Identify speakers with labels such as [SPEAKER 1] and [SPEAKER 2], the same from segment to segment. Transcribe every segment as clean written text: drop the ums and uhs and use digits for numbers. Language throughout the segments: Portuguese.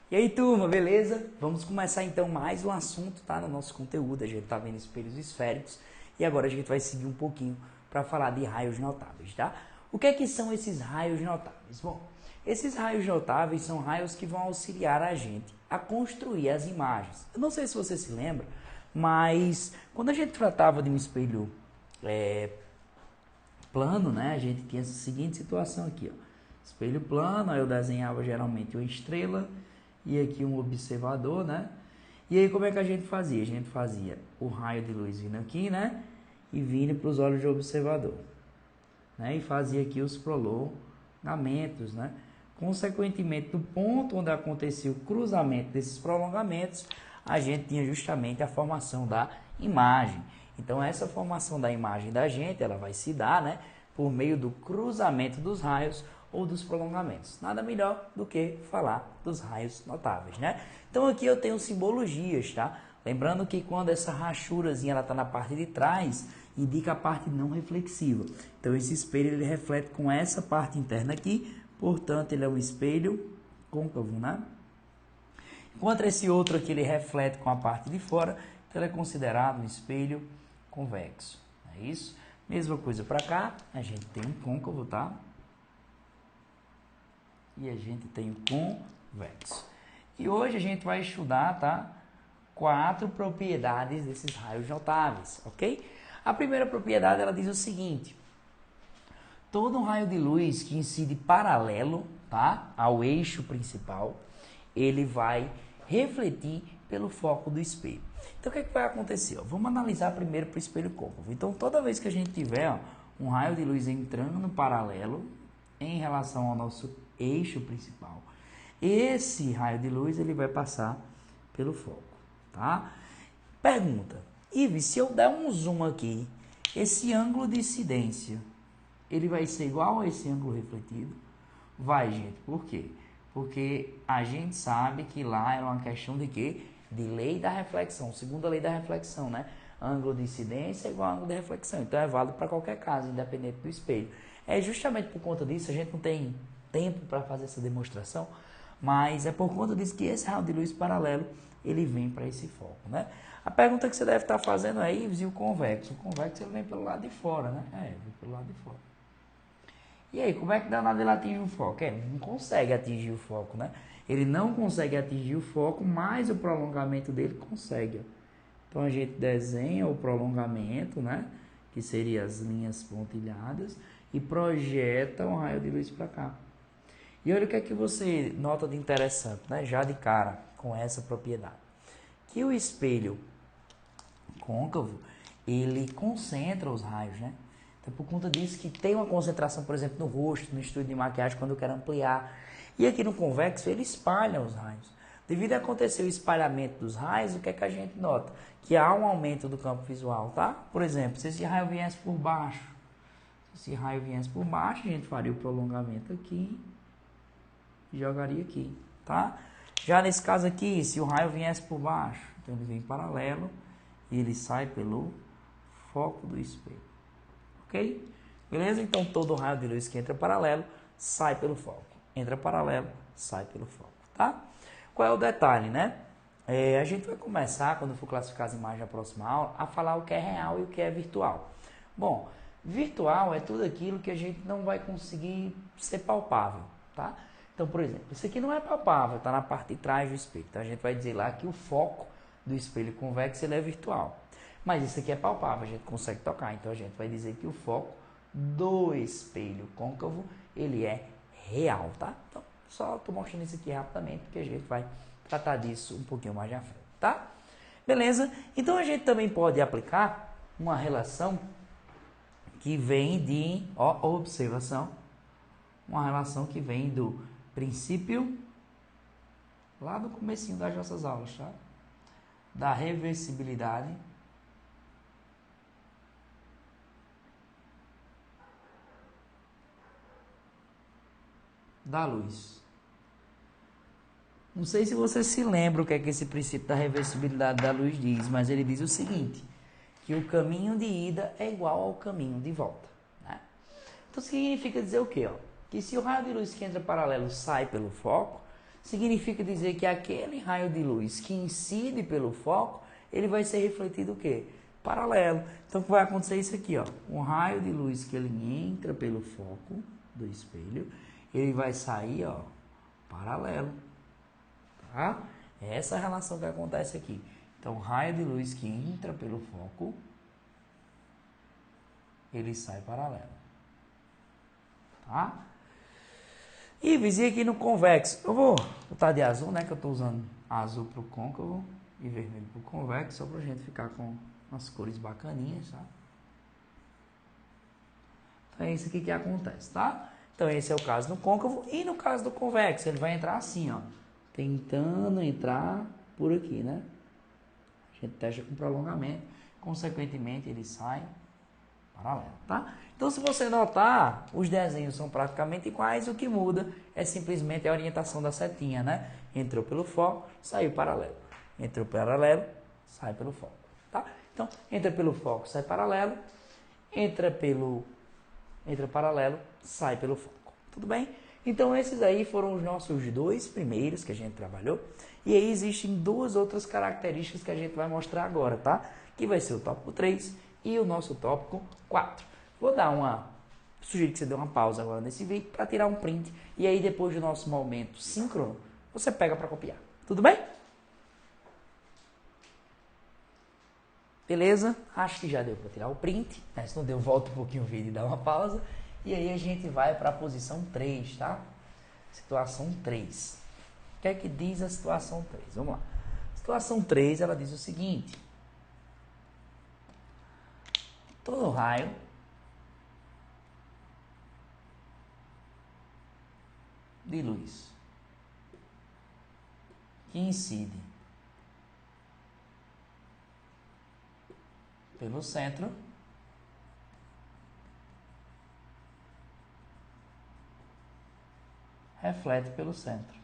[SPEAKER 1] E aí, turma, beleza? Vamos começar então mais um assunto, tá? No nosso conteúdo, a gente tá vendo espelhos esféricos e agora a gente vai seguir um pouquinho para falar de raios notáveis, tá? O que é que são esses raios notáveis? Bom, esses raios notáveis são raios que vão auxiliar a gente a construir as imagens. Eu não sei se você se lembra, mas quando a gente tratava de um espelho plano, né? A gente tinha essa seguinte situação aqui, ó. Espelho plano, aí eu desenhava geralmente uma estrela e aqui um observador, né? E aí como é que a gente fazia? A gente fazia o raio de luz vindo aqui, né? E vindo para os olhos do observador, né? E fazia aqui os prolongamentos, né? Consequentemente, do ponto onde acontecia o cruzamento desses prolongamentos, a gente tinha justamente a formação da imagem. Então, essa formação da imagem da gente, ela vai se dar, né, por meio do cruzamento dos raios ou dos prolongamentos. Nada melhor do que falar dos raios notáveis, né? Então, aqui eu tenho simbologias, tá? Lembrando que quando essa rachurazinha ela está na parte de trás, indica a parte não reflexiva. Então, esse espelho ele reflete com essa parte interna aqui, portanto, ele é um espelho côncavo, né? Enquanto esse outro aqui ele reflete com a parte de fora, então ele é considerado um espelho convexo. É isso? Mesma coisa para cá, a gente tem um côncavo, tá? E a gente tem o convexo. E hoje a gente vai estudar, tá? 4 propriedades desses raios notáveis, ok? A primeira propriedade, ela diz o seguinte: todo um raio de luz que incide paralelo, tá, ao eixo principal, ele vai refletir pelo foco do espelho. Então, o que é que vai acontecer? Vamos analisar primeiro para o espelho côncavo. Então, toda vez que a gente tiver um raio de luz entrando no paralelo em relação ao nosso eixo principal, esse raio de luz ele vai passar pelo foco, tá? Pergunta: Ives, se eu der um zoom aqui, esse ângulo de incidência, ele vai ser igual a esse ângulo refletido? Vai, gente. Por quê? Porque a gente sabe que lá era uma questão de quê? De lei da reflexão, segunda lei da reflexão, né? Ângulo de incidência é igual a ângulo de reflexão. Então é válido para qualquer caso, independente do espelho. É justamente por conta disso, a gente não tem tempo para fazer essa demonstração, mas é por conta disso que esse raio de luz paralelo, ele vem para esse foco, né? A pergunta que você deve estar fazendo é, Ives, e o convexo? O convexo ele vem pelo lado de fora, né? Vem pelo lado de fora. E aí, como é que danado ele atinge o foco? Ele não consegue atingir o foco, né? Ele não consegue atingir o foco, mas o prolongamento dele consegue. Então, a gente desenha o prolongamento, né? Que seria as linhas pontilhadas, e projeta um raio de luz para cá. E olha o que é que você nota de interessante, né? Já de cara, com essa propriedade. Que o espelho côncavo, ele concentra os raios, né? Então, por conta disso que tem uma concentração, por exemplo, no rosto, no estúdio de maquiagem, quando eu quero ampliar. E aqui no convexo, ele espalha os raios. Devido a acontecer o espalhamento dos raios, o que é que a gente nota? Que há um aumento do campo visual, tá? Por exemplo, se esse raio viesse por baixo, a gente faria o prolongamento aqui e jogaria aqui, tá? Já nesse caso aqui, se o raio viesse por baixo, então ele vem paralelo e ele sai pelo foco do espelho. Ok? Beleza? Então, todo raio de luz que entra paralelo, sai pelo foco. Entra paralelo, sai pelo foco, tá? Qual é o detalhe, né? A gente vai começar, quando for classificar as imagens da próxima aula, a falar o que é real e o que é virtual. Bom, virtual é tudo aquilo que a gente não vai conseguir ser palpável, tá? Então, por exemplo, isso aqui não é palpável, está na parte de trás do espelho. Então, a gente vai dizer lá que o foco do espelho convexo ele é virtual. Mas isso aqui é palpável, a gente consegue tocar. Então, a gente vai dizer que o foco do espelho côncavo, ele é real, tá? Então, só estou mostrando isso aqui rapidamente, porque a gente vai tratar disso um pouquinho mais à frente, tá? Beleza? Então, a gente também pode aplicar uma relação que vem de, observação, uma relação que vem do princípio, lá do comecinho das nossas aulas, tá? Da reversibilidade da luz. Não sei se você se lembra o que é que esse princípio da reversibilidade da luz diz, mas ele diz o seguinte, que o caminho de ida é igual ao caminho de volta, né? Então, significa dizer o quê? Que se o raio de luz que entra paralelo sai pelo foco, significa dizer que aquele raio de luz que incide pelo foco, ele vai ser refletido o quê? Paralelo. Então, vai acontecer isso aqui, ó. Um raio de luz que ele entra pelo foco do espelho, ele vai sair, ó, paralelo. Tá? É essa relação que acontece aqui. Então, o raio de luz que entra pelo foco, ele sai paralelo. Tá? E vizinho aqui no convexo. Eu vou botar de azul, né? Que eu estou usando azul para o côncavo e vermelho para o convexo, só para a gente ficar com umas cores bacaninhas, tá? Então é isso aqui que acontece, tá? Então esse é o caso do côncavo. E no caso do convexo, ele vai entrar assim, ó. Tentando entrar por aqui, né? A gente testa com prolongamento. Consequentemente, ele sai paralelo, tá? Então, se você notar, os desenhos são praticamente iguais. O que muda é simplesmente a orientação da setinha, né? Entrou pelo foco, saiu paralelo. Entrou paralelo, sai pelo foco, tá? Então, entra pelo foco, sai paralelo. Entra paralelo, sai pelo foco. Tudo bem? Então, esses aí foram os nossos dois primeiros que a gente trabalhou. E aí existem duas outras características que a gente vai mostrar agora, tá? Que vai ser o tópico 3 e o nosso tópico 4. Vou dar sugiro que você dê uma pausa agora nesse vídeo para tirar um print. E aí, depois do nosso momento síncrono, você pega para copiar. Tudo bem? Beleza? Acho que já deu para tirar o print. Se não deu, volta um pouquinho o vídeo e dá uma pausa. E aí a gente vai para a posição 3, tá? Situação 3. O que é que diz a situação 3? Vamos lá. Situação 3, ela diz o seguinte. Todo raio de luz que incide pelo centro reflete pelo centro.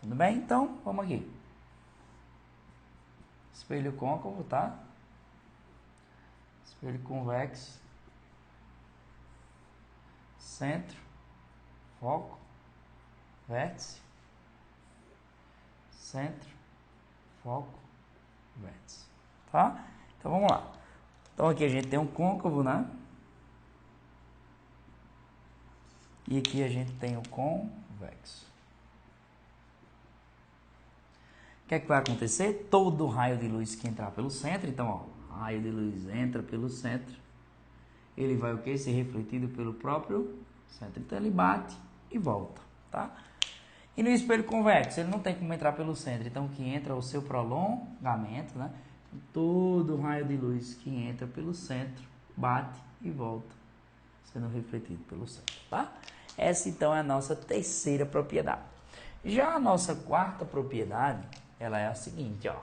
[SPEAKER 1] Tudo bem? Então, vamos aqui. Espelho côncavo, tá? Espelho convexo. Centro. Foco. Vértice. Centro. Foco. Vértice. Tá? Então, vamos lá. Então, aqui a gente tem um côncavo, né? E aqui a gente tem o convexo. O que é que vai acontecer? Todo raio de luz que entrar pelo centro, então, ó, raio de luz entra pelo centro, ele vai o quê? Ser refletido pelo próprio centro. Então, ele bate e volta, tá? E no espelho convexo, ele não tem como entrar pelo centro, então, o que entra é o seu prolongamento, né? Todo raio de luz que entra pelo centro, bate e volta, sendo refletido pelo centro, tá? Essa, então, é a nossa terceira propriedade. Já a nossa quarta propriedade, ela é a seguinte, ó.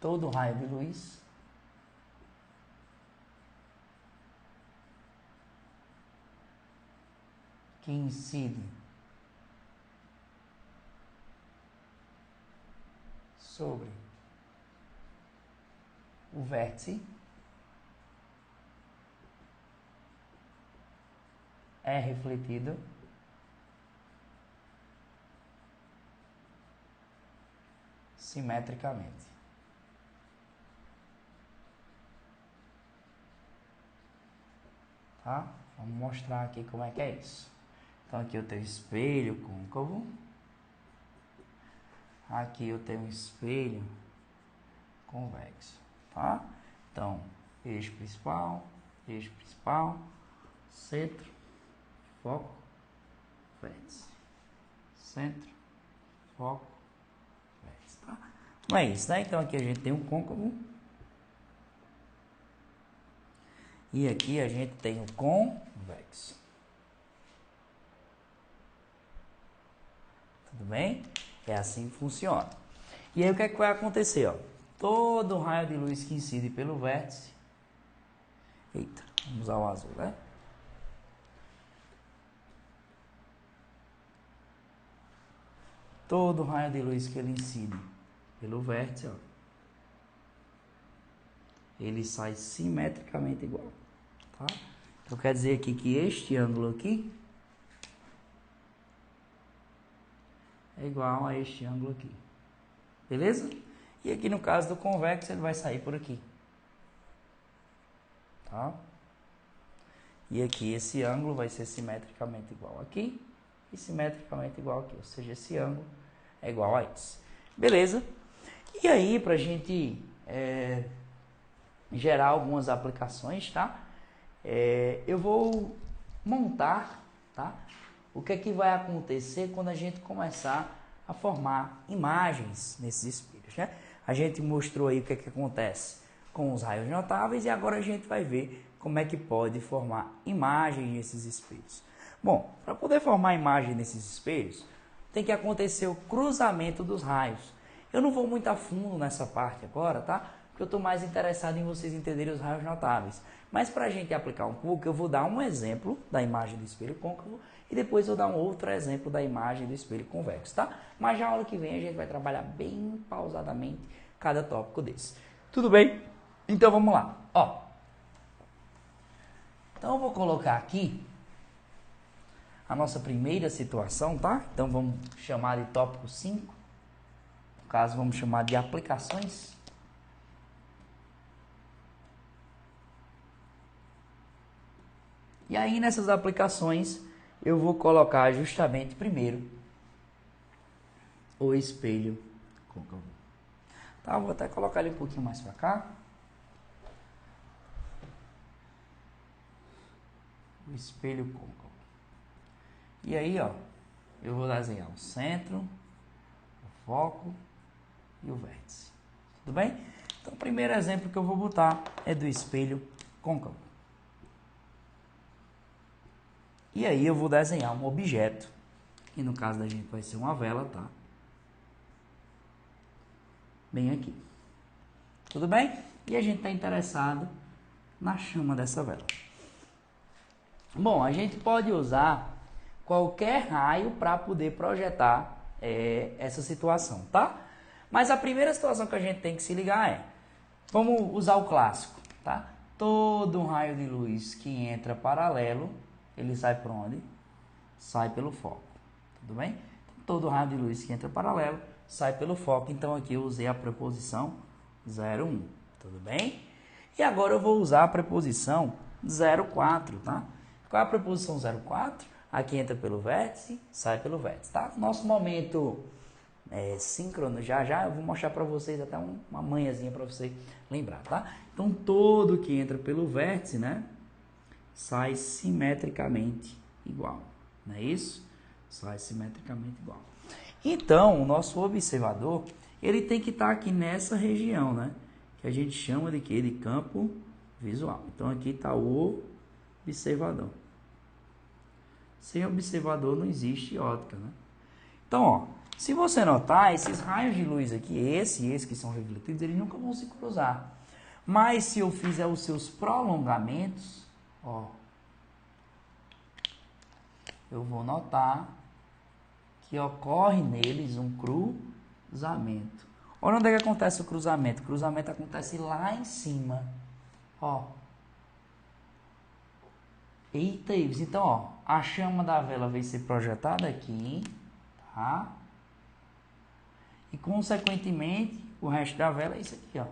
[SPEAKER 1] Todo raio de luz que incide sobre o vértice é refletido simetricamente. Tá? Vamos mostrar aqui como é que é isso. Então, aqui eu tenho espelho côncavo. Aqui eu tenho espelho convexo, tá? Então, eixo principal, centro, foco, vértice. Centro, foco, vértice, tá? Não é isso, né? Então, aqui a gente tem um côncavo. E aqui a gente tem o convexo. Tudo bem? É assim que funciona. E aí o que é que vai acontecer? Ó? Todo raio de luz que incide pelo vértice Eita, vamos usar o azul, né? Todo raio de luz que ele incide pelo vértice, ó, ele sai simetricamente igual, tá? Então quer dizer aqui que este ângulo aqui é igual a este ângulo aqui, beleza? E aqui no caso do convexo ele vai sair por aqui, tá? E aqui esse ângulo vai ser simetricamente igual aqui e simetricamente igual aqui, ou seja, esse ângulo é igual a esse, beleza? E aí, para a gente gerar algumas aplicações, tá? Eu vou montar, tá? O que é que vai acontecer quando a gente começar a formar imagens nesses espelhos, né? A gente mostrou aí o que é que acontece com os raios notáveis e agora a gente vai ver como é que pode formar imagens nesses espelhos. Bom, para poder formar imagem nesses espelhos, tem que acontecer o cruzamento dos raios. Eu não vou muito a fundo nessa parte agora, tá? Porque eu estou mais interessado em vocês entenderem os raios notáveis. Mas para a gente aplicar um pouco, eu vou dar um exemplo da imagem do espelho côncavo e depois vou dar um outro exemplo da imagem do espelho convexo, tá? Mas já a aula que vem a gente vai trabalhar bem pausadamente cada tópico desse. Tudo bem? Então vamos lá. Ó. Então eu vou colocar aqui a nossa primeira situação, tá? Então vamos chamar de tópico 5. No caso, vamos chamar de aplicações. E aí, nessas aplicações, eu vou colocar justamente primeiro o espelho côncavo. Tá, vou até colocar ele um pouquinho mais para cá. O espelho côncavo. E aí, ó, eu vou desenhar o centro, o foco e o vértice. Tudo bem? Então, o primeiro exemplo que eu vou botar é do espelho côncavo. E aí eu vou desenhar um objeto, que no caso da gente vai ser uma vela, tá? Bem aqui. Tudo bem? E a gente está interessado na chama dessa vela. Bom, a gente pode usar qualquer raio para poder projetar essa situação, tá? Mas a primeira situação que a gente tem que se ligar é, vamos usar o clássico, tá? Todo um raio de luz que entra paralelo, ele sai por onde? Sai pelo foco, tudo bem? Então, todo raio de luz que entra paralelo sai pelo foco, então aqui eu usei a preposição 0,1, tudo bem? E agora eu vou usar a preposição 0,4, tá? Qual é a preposição 0,4? Aqui entra pelo vértice, sai pelo vértice, tá? Nosso momento síncrono, já eu vou mostrar para vocês até uma manhãzinha para você lembrar, tá? Então, todo que entra pelo vértice, né? Sai simetricamente igual, não é isso? Sai simetricamente igual. Então, o nosso observador, ele tem que estar aqui nessa região, né? Que a gente chama de quê? De campo visual. Então, aqui está o observador. Sem observador não existe ótica, né? Então, ó, se você notar, esses raios de luz aqui, esse e esse que são refletidos, eles nunca vão se cruzar. Mas se eu fizer os seus prolongamentos, ó, eu vou notar que ocorre neles um cruzamento. Olha onde é que acontece o cruzamento. O cruzamento acontece lá em cima. Ó. Eita, Ives. Então, ó, a chama da vela vai ser projetada aqui, tá? E, consequentemente, o resto da vela é isso aqui, ó.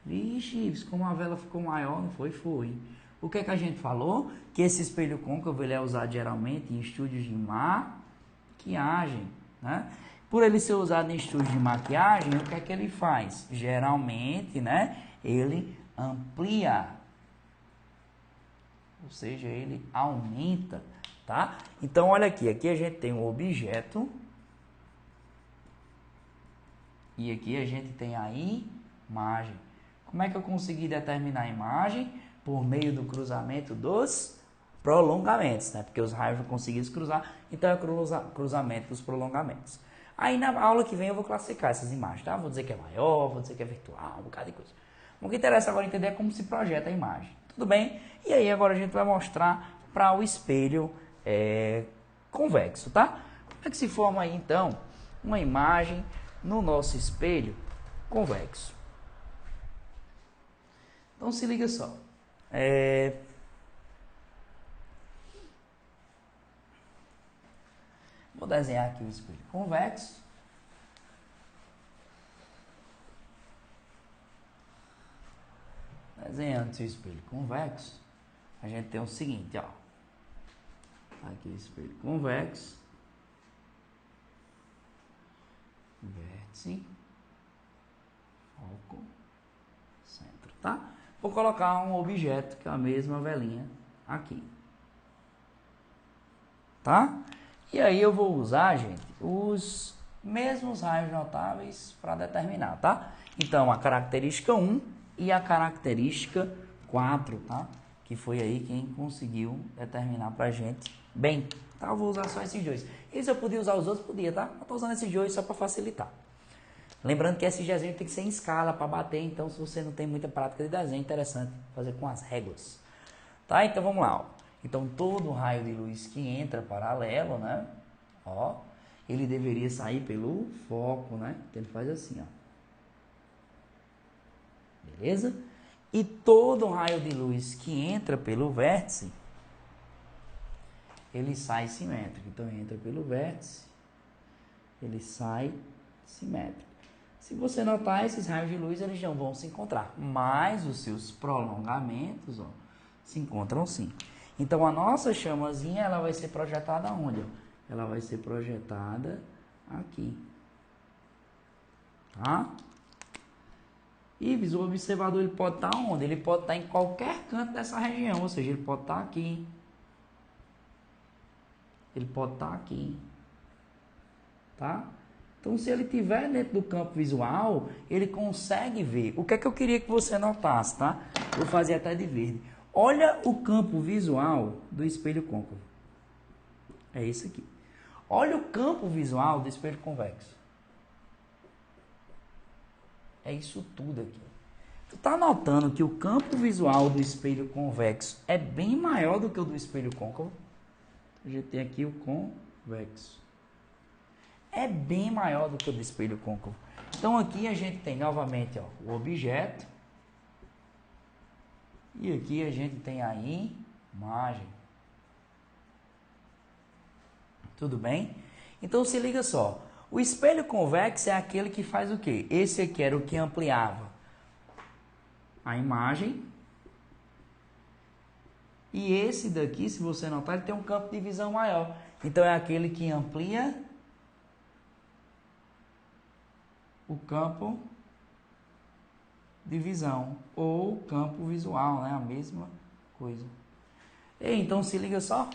[SPEAKER 1] Vixe, Ives, como a vela ficou maior, não foi? Foi. O que é que a gente falou? Que esse espelho côncavo ele é usado geralmente em estúdios de maquiagem, né? Por ele ser usado em estúdios de maquiagem, o que é que ele faz? Geralmente, né? Ele amplia, ou seja, ele aumenta, tá? Então, olha aqui a gente tem um objeto e aqui a gente tem a imagem. Como é que eu consegui determinar a imagem? Por meio do cruzamento dos prolongamentos, né? Porque os raios não conseguiam se cruzar, então é o cruzamento dos prolongamentos. Aí na aula que vem eu vou classificar essas imagens, tá? Vou dizer que é maior, vou dizer que é virtual, um bocado de coisa. O que interessa agora entender é como se projeta a imagem. Tudo bem? E aí agora a gente vai mostrar para o espelho convexo, tá? Como é que se forma aí então uma imagem no nosso espelho convexo? Então se liga só. Vou desenhar aqui o espelho convexo. Desenhando esse espelho convexo, a gente tem o seguinte, ó. Aqui o espelho convexo. Vértice. Foco. Centro, tá? Vou colocar um objeto que é a mesma velinha aqui. Tá? E aí eu vou usar, gente, os mesmos raios notáveis para determinar, tá? Então, a característica 1 e a característica 4, tá? Que foi aí quem conseguiu determinar pra gente bem. Tá? Eu vou usar só esses dois. E se eu podia usar os outros, podia, tá? Eu tô usando esses dois só para facilitar. Lembrando que esse desenho tem que ser em escala para bater, então se você não tem muita prática de desenho, é interessante fazer com as réguas. Tá? Então vamos lá, ó. Então todo raio de luz que entra paralelo, né? Ó, ele deveria sair pelo foco, né? Então ele faz assim, ó. Beleza? E todo raio de luz que entra pelo vértice, ele sai simétrico. Então entra pelo vértice, ele sai simétrico. Se você notar, esses raios de luz eles não vão se encontrar, mas os seus prolongamentos, ó, se encontram sim. Então a nossa chamazinha ela vai ser projetada onde? Ela vai ser projetada aqui, tá? E o observador ele pode estar onde? Ele pode estar em qualquer canto dessa região, ou seja, ele pode estar aqui, ele pode estar aqui, tá? Então, se ele estiver dentro do campo visual, ele consegue ver. O que é que eu queria que você notasse, tá? Vou fazer até de verde. Olha o campo visual do espelho côncavo. É esse aqui. Olha o campo visual do espelho convexo. É isso tudo aqui. Tu tá notando que o campo visual do espelho convexo é bem maior do que o do espelho côncavo? A gente tem aqui o convexo. É bem maior do que o do espelho côncavo. Então aqui a gente tem novamente, ó, o objeto. E aqui a gente tem a imagem. Tudo bem? Então se liga só. O espelho convexo é aquele que faz o quê? Esse aqui era o que ampliava a imagem. E esse daqui, se você notar, ele tem um campo de visão maior. Então é aquele que amplia o campo de visão ou campo visual, né? A mesma coisa. E então se liga só.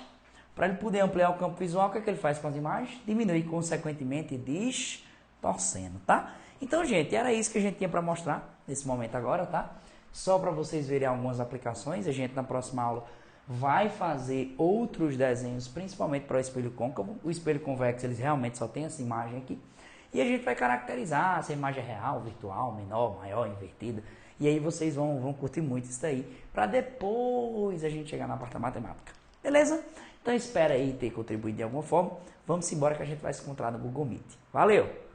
[SPEAKER 1] Para ele poder ampliar o campo visual, o que é que ele faz com as imagens? Diminui, consequentemente, distorcendo, tá? Então, gente, era isso que a gente tinha para mostrar nesse momento agora, tá? Só para vocês verem algumas aplicações. A gente, na próxima aula, vai fazer outros desenhos, principalmente para o espelho côncavo. O espelho convexo, eles realmente só tem essa imagem aqui. E a gente vai caracterizar se a imagem é real, virtual, menor, maior, invertida. E aí vocês vão curtir muito isso daí, para depois a gente chegar na parte da matemática. Beleza? Então espero aí ter contribuído de alguma forma. Vamos embora que a gente vai se encontrar no Google Meet. Valeu!